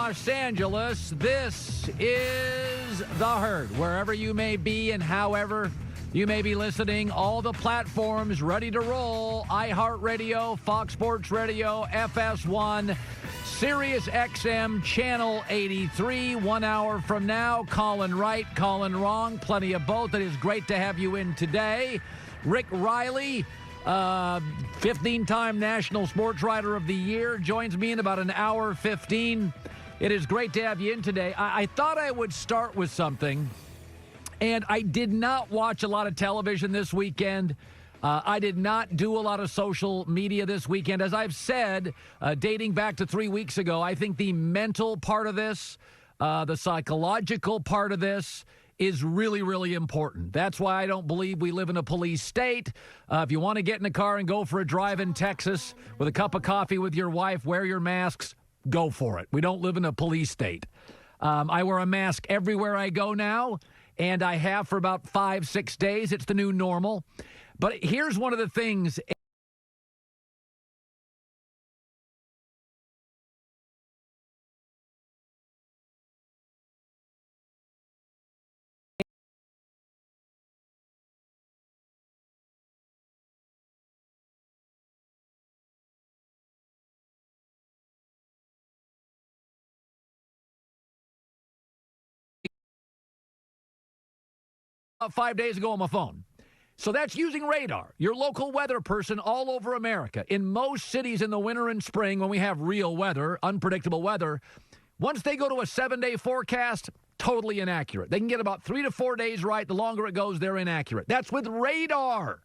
Los Angeles, this is The Herd. Wherever you may be and however you may be listening, all the platforms ready to roll. iHeartRadio, Fox Sports Radio, FS1, Sirius XM, Channel 83. 1 hour from now, calling right, calling wrong, plenty of both. It is great to have you in today. Rick Riley, 15-time National Sports Writer of the Year, joins me in about an hour 15. It is great to have you in today. I thought I would start with something, and I did not watch a lot of television this weekend. I did not do a lot of social media this weekend. As I've said, dating back to 3 weeks ago, I think the mental part of this, the psychological part of this, is really, really important. That's why I don't believe we live in a police state. If you want to get in a car and go for a drive in Texas with a cup of coffee with your wife, wear your masks, go for it. We don't live in a police state. I wear a mask everywhere I go now, and I have for about 5-6 days. It's the new normal. But here's one of the things. 5 days ago on my phone. So that's using radar, your local weather person all over America. In most cities in the winter and spring, when we have real weather, unpredictable weather, once they go to a 7-day forecast, totally inaccurate. They can get about 3 to 4 days right. The longer it goes, they're inaccurate. That's with radar.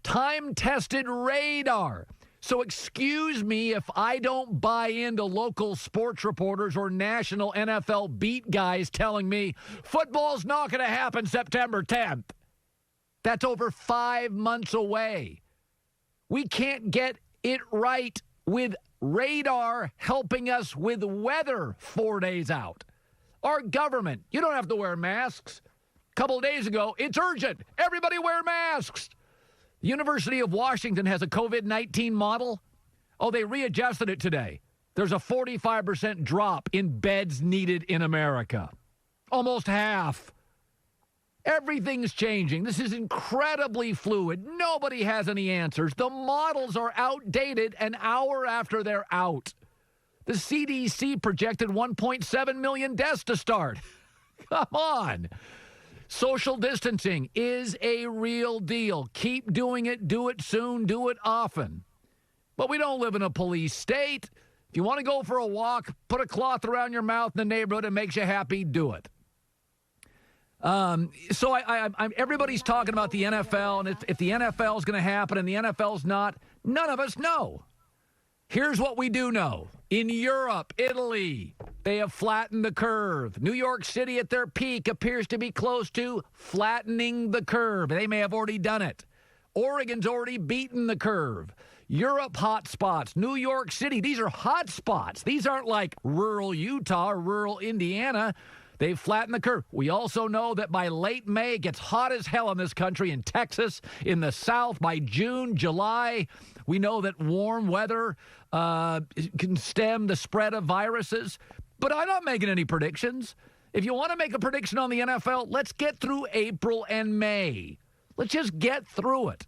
Time-tested radar. So excuse me if I don't buy into local sports reporters or national NFL beat guys telling me football's not going to happen September 10th. That's over 5 months away. We can't get it right with radar helping us with weather 4 days out. Our government, you don't have to wear masks. A couple of days ago, it's urgent. Everybody wear masks. The University of Washington has a COVID-19 model. Oh, they readjusted it today. There's a 45% drop in beds needed in America. Almost half. Everything's changing. This is incredibly fluid. Nobody has any answers. The models are outdated an hour after they're out. The CDC projected 1.7 million deaths to start. Come on. Social distancing is a real deal. Keep doing it. Do it soon. Do it often. But we don't live in a police state. If you want to go for a walk, put a cloth around your mouth in the neighborhood. It makes you happy. Do it. So everybody's talking about the NFL, and if the NFL is going to happen and the NFL's not, none of us know. Here's what we do know. In Europe, Italy, they have flattened the curve. New York City at their peak appears to be close to flattening the curve. They may have already done it. Oregon's already beaten the curve. Europe, hot spots. New York City, these are hot spots. These aren't like rural Utah or rural Indiana. They've flattened the curve. We also know that by late May, it gets hot as hell in this country, in Texas, in the South. By June, July, we know that warm weather can stem the spread of viruses. But I'm not making any predictions. If you want to make a prediction on the NFL, let's get through April and May. Let's just get through it.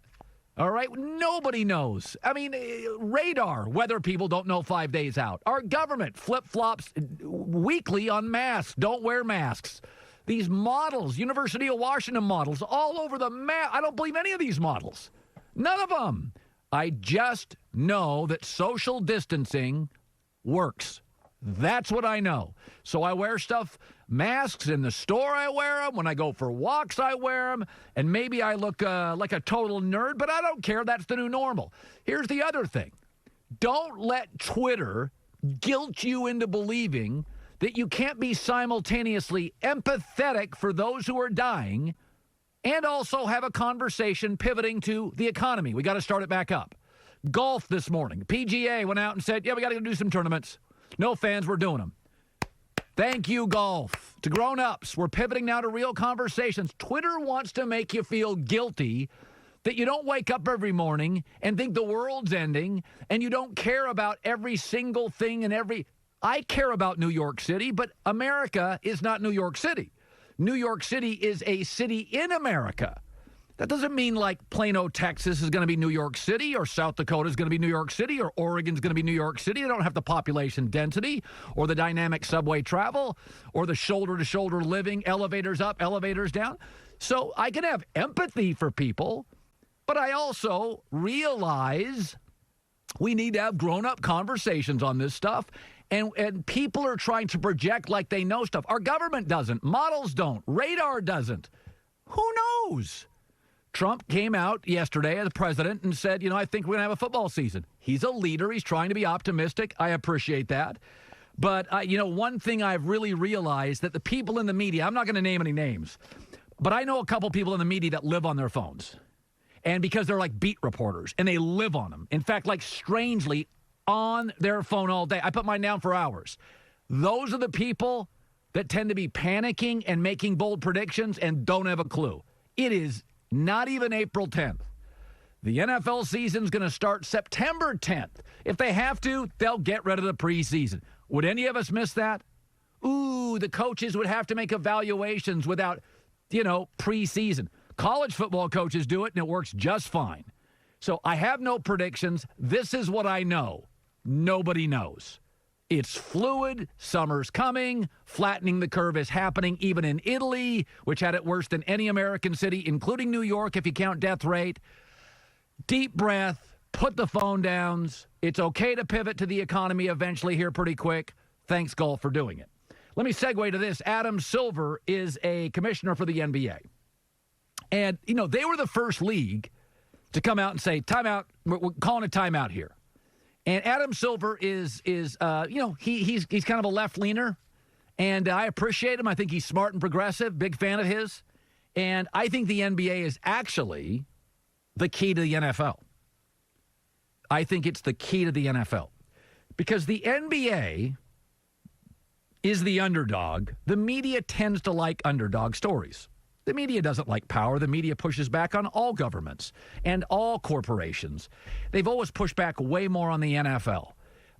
All right? Nobody knows. I mean, radar, weather people don't know 5 days out. Our government flip-flops weekly on masks. Don't wear masks. These models, University of Washington models, all over the map. I don't believe any of these models. None of them. I just know that social distancing works. That's what I know. So I wear masks in the store, I wear them. When I go for walks, I wear them. And maybe I look like a total nerd, but I don't care. That's the new normal. Here's the other thing. Don't let Twitter guilt you into believing that you can't be simultaneously empathetic for those who are dying and also have a conversation pivoting to the economy. We got to start it back up. Golf this morning. PGA went out and said, yeah, we got to do some tournaments. No fans, we're doing them. Thank you, golf. To grown-ups, we're pivoting now to real conversations. Twitter wants to make you feel guilty that you don't wake up every morning and think the world's ending and you don't care about every single thing and I care about New York City, but America is not New York City. New York City is a city in America. That doesn't mean like Plano, Texas is going to be New York City, or South Dakota is going to be New York City, or Oregon is going to be New York City. They don't have the population density or the dynamic subway travel or the shoulder-to-shoulder living, elevators up, elevators down. So I can have empathy for people, but I also realize we need to have grown-up conversations on this stuff. And people are trying to project like they know stuff. Our government doesn't. Models don't. Radar doesn't. Who knows? Trump came out yesterday as president and said, I think we're going to have a football season. He's a leader. He's trying to be optimistic. I appreciate that. But, one thing I've really realized that the people in the media, I'm not going to name any names, but I know a couple people in the media that live on their phones. And because they're like beat reporters and they live on them. In fact, like strangely on their phone all day. I put mine down for hours. Those are the people that tend to be panicking and making bold predictions and don't have a clue. It is not even April 10th. The NFL season's going to start September 10th. If they have to, they'll get rid of the preseason. Would any of us miss that? Ooh, the coaches would have to make evaluations without, preseason. College football coaches do it, and it works just fine. So I have no predictions. This is what I know. Nobody knows. It's fluid. Summer's coming. Flattening the curve is happening even in Italy, which had it worse than any American city, including New York, if you count death rate. Deep breath. Put the phone down. It's okay to pivot to the economy eventually here pretty quick. Thanks, Gulf, for doing it. Let me segue to this. Adam Silver is a commissioner for the NBA. And, they were the first league to come out and say, timeout, we're calling a timeout here. And Adam Silver is he's kind of a left-leaner, and I appreciate him. I think he's smart and progressive, big fan of his. And I think the NBA is actually the key to the NFL. I think it's the key to the NFL. Because the NBA is the underdog. The media tends to like underdog stories. The media doesn't like power. The media pushes back on all governments and all corporations. They've always pushed back way more on the NFL.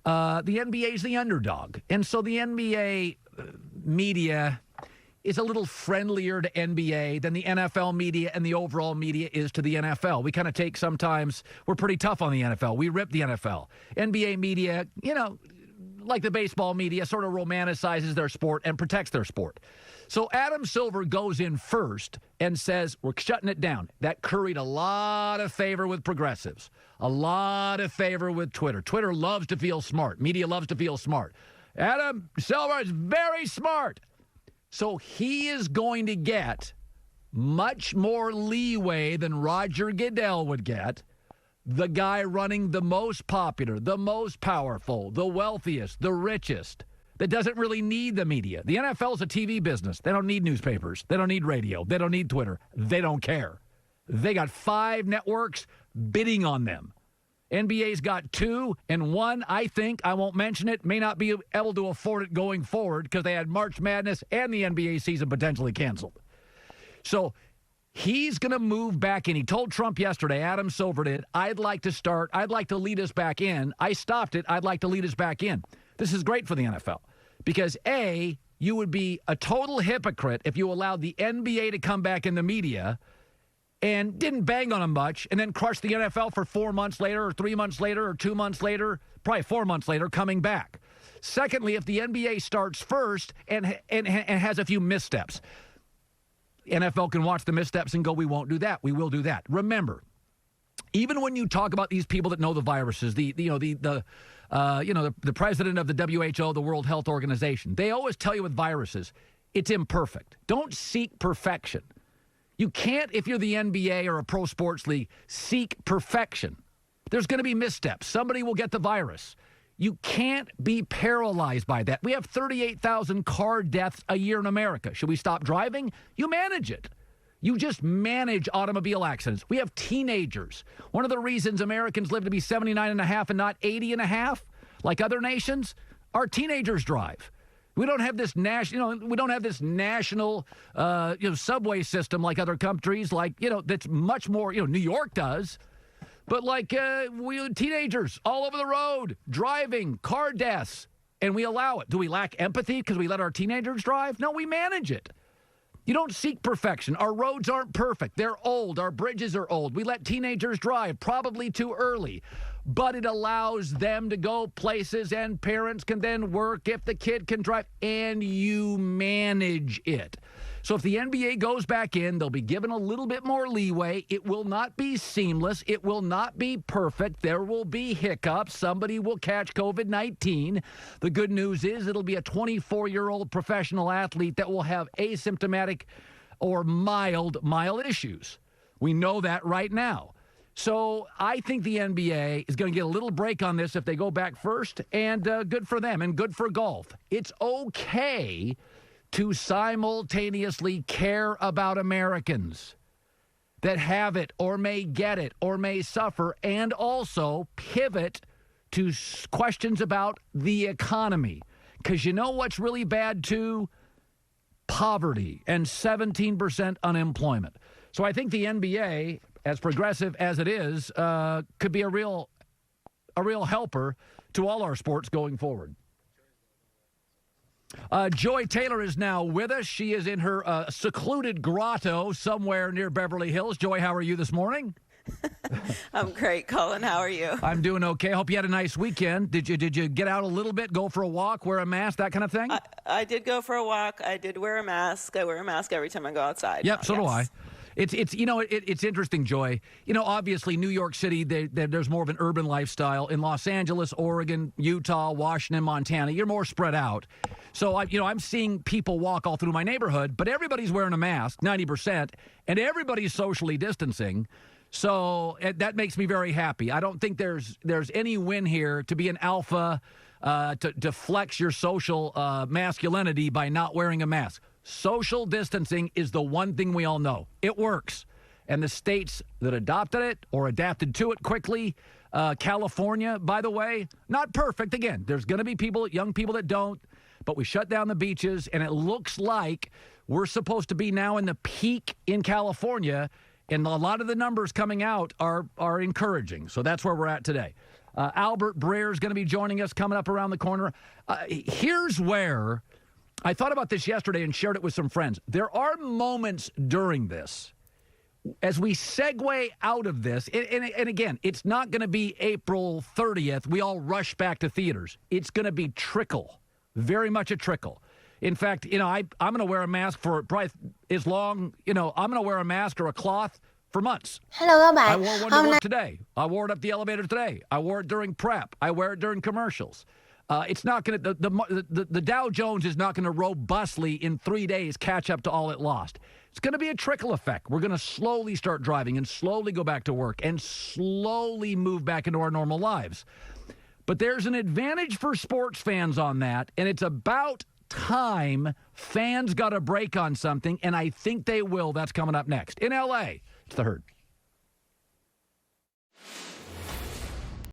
The NBA is the underdog. And so the NBA media is a little friendlier to NBA than the NFL media and the overall media is to the NFL. We kind of take sometimes, we're pretty tough on the NFL. We rip the NFL. NBA media, like the baseball media, sort of romanticizes their sport and protects their sport. So Adam Silver goes in first and says, we're shutting it down. That curried a lot of favor with progressives, a lot of favor with Twitter. Twitter loves to feel smart. Media loves to feel smart. Adam Silver is very smart. So he is going to get much more leeway than Roger Goodell would get. The guy running the most popular, the most powerful, the wealthiest, the richest, that doesn't really need the media. The NFL is a TV business. They don't need newspapers. They don't need radio. They don't need Twitter. They don't care. They got 5 networks bidding on them. NBA's got 2, and one, I think, I won't mention it, may not be able to afford it going forward because they had March Madness and the NBA season potentially canceled. So he's going to move back in. He told Trump yesterday, Adam Silver did, I'd like to lead us back in. I stopped it. I'd like to lead us back in. This is great for the NFL because, A, you would be a total hypocrite if you allowed the NBA to come back in the media and didn't bang on them much and then crush the NFL for 4 months later or 3 months later or 2 months later, probably 4 months later, coming back. Secondly, if the NBA starts first and has a few missteps, NFL can watch the missteps and go, we won't do that. We will do that. Remember, even when you talk about these people that know the viruses, the president of the WHO, the World Health Organization, they always tell you with viruses, it's imperfect. Don't seek perfection. You can't, if you're the NBA or a pro sports league, seek perfection. There's going to be missteps. Somebody will get the virus. You can't be paralyzed by that. We have 38,000 car deaths a year in America. Should we stop driving? You manage it. You just manage automobile accidents. We have teenagers. One of the reasons Americans live to be 79 and a half and not 80 and a half, like other nations, our teenagers drive. We don't have this national, subway system like other countries, that's much more, New York does. But teenagers all over the road, driving, car deaths. and we allow it. Do we lack empathy because we let our teenagers drive? No, we manage it. You don't seek perfection. Our roads aren't perfect. They're old. Our bridges are old. We let teenagers drive, probably too early. But it allows them to go places, and parents can then work if the kid can drive, and you manage it. So if the NBA goes back in, they'll be given a little bit more leeway. It will not be seamless. It will not be perfect. There will be hiccups. Somebody will catch COVID-19. The good news is it'll be a 24-year-old professional athlete that will have asymptomatic or mild issues. We know that right now. So I think the NBA is going to get a little break on this if they go back first, and good for them and good for golf. It's okay to simultaneously care about Americans that have it or may get it or may suffer, and also pivot to questions about the economy. Because you know what's really bad too? Poverty and 17% unemployment. So I think the NBA, as progressive as it is, could be a real helper to all our sports going forward. Joy Taylor is now with us. She is in her secluded grotto somewhere near Beverly Hills. Joy, how are you this morning? I'm great, Colin. How are you? I'm doing okay. Hope you had a nice weekend. Did you get out a little bit, go for a walk, wear a mask, that kind of thing? I did go for a walk. I did wear a mask. I wear a mask every time I go outside. Yep, so do I. It's interesting, Joy. Obviously, New York City, there's more of an urban lifestyle. In Los Angeles, Oregon, Utah, Washington, Montana, you're more spread out. So, I'm seeing people walk all through my neighborhood, but everybody's wearing a mask, 90%, and everybody's socially distancing. So that makes me very happy. I don't think there's any win here to be an alpha, to flex your social masculinity by not wearing a mask. Social distancing is the one thing we all know. It works. And the states that adopted it or adapted to it quickly, California, by the way, not perfect. Again, there's going to be young people that don't, but we shut down the beaches, and it looks like we're supposed to be now in the peak in California, and a lot of the numbers coming out are encouraging. So that's where we're at today. Albert Breer is going to be joining us coming up around the corner. Here's where I thought about this yesterday and shared it with some friends. There are moments during this, as we segue out of this, and again, it's not going to be April 30th. We all rush back to theaters. It's going to be trickle, very much a trickle. In fact, I'm going to wear a mask for probably as long, I'm going to wear a mask or a cloth for months. Hello các bạn. I wore one to work today. I wore it up the elevator today. I wore it during prep. I wear it during commercials. It's not going to, the Dow Jones is not going to robustly in 3 days catch up to all it lost. It's going to be a trickle effect. We're going to slowly start driving and slowly go back to work and slowly move back into our normal lives. But there's an advantage for sports fans on that, and it's about time fans got a break on something, and I think they will. That's coming up next. In L.A., it's The Herd.